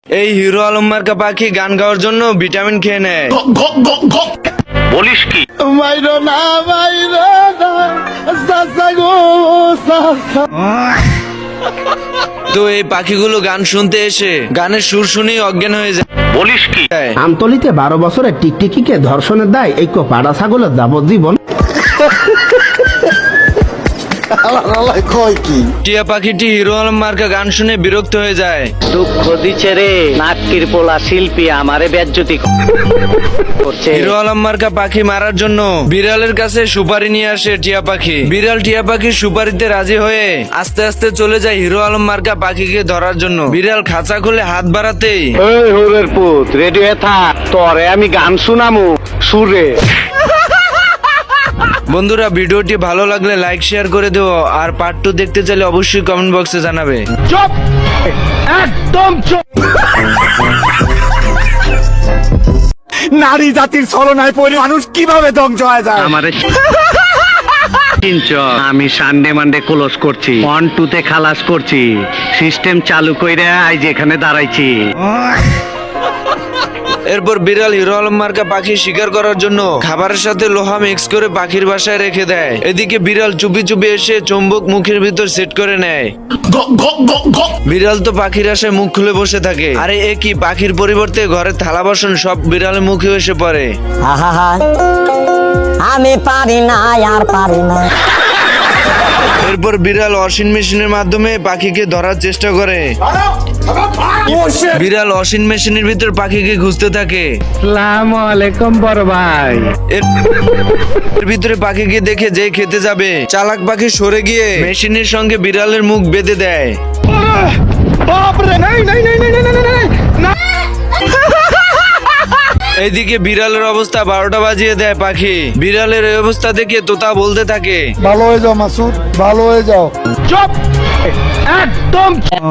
এই হিরো আলম মার্কা পাখি গান গাওয়ার জন্য ভিটামিন খেয়ে নেয়। বলিস কি? তো এই পাখিগুলো গান শুনতে এসে গানের সুর শুনেই অজ্ঞান হয়ে যায়। বলিস কি? আমতলিতে 12 বছরের টিকটিকিকে ধর্ষণের দায় এই পাড়া ছাগলের যাবজ্জীবন। টিয়া পাখিটি হিরো আলম মার্কা গান শুনে বিরক্ত হয়ে যায়। দুঃখ দিচ্ছে রে, নাটকির পোলা শিল্পী আমারে বেজ্জতি করছে। হিরো আলম মার্কা পাখি মারার জন্য বিড়ালের কাছে সুপারি নিয়ে আসে টিয়া পাখি। বিড়াল টিয়া পাখির সুপারিতে রাজি হয়ে আস্তে আস্তে চলে যায় হিরো আলম মার্কা পাখিকে ধরার জন্য। বিড়াল খাঁচা খুলে হাত বাড়াতেই ওই হোরের পুত, রেডি হয়ে থাক, তোরে আমি গান শুনামু সুরে। বন্ধুরা, ভিডিওটি ভালো লাগলে লাইক শেয়ার করে দিও, আর পার্ট 2 দেখতে চাইলে অবশ্যই কমেন্ট বক্সে জানাবে। চুপ, একদম চুপ। নারী জাতির ছলনায় পড়ে মানুষ কিভাবে ধ্বংস হয়ে যায়। আমারে আমি সানডে মানডে ক্লোজ করছি, 1-2 তে খালাস করছি, সিস্টেম চালু কইরা আজ এখানে দাঁড়াইছি। এরপর বিড়াল হিরো আলম মার্কা পাখি শিকার করার জন্য খাবারের সাথে লোহা মিক্স করে পাখির বাসায় রেখে দেয়। এদিকে বিড়াল চুপি চুপি এসে চুম্বক মুখের ভিতর সেট করে নেয়। বিড়াল তো পাখির আশায় মুখ খুলে বসে থাকে। আরে এ কি, পাখির পরিবর্তে ঘরের থালা বাসন সব বিড়ালের মুখে এসে পড়ে। আমি পারি না, আর পারি না। এরপর বিড়াল ওয়াশিং মেশিনের মাধ্যমে পাখিকে ধরার চেষ্টা করে। বিড়াল ওয়াশিং মেশিনের ভিতর পাখিকে খুঁজতে থাকে। আসসালামু আলাইকুম বড় ভাই। এর ভিতরে পাখিকে দেখে যে খেতে যাবে, চালাক পাখি সরে গিয়ে মেশিনের সঙ্গে বিড়ালের মুখ বেঁধে দেয়। এইদিকে বিড়ালের অবস্থা 12টা বাজিয়ে দেয় পাখি। বিড়ালের এই অবস্থা দেখে তোতা বলতে থাকে, ভালো হয়ে যাও মাসুদ, ভালো হয়ে যাও। চুপ, একদম চুপ।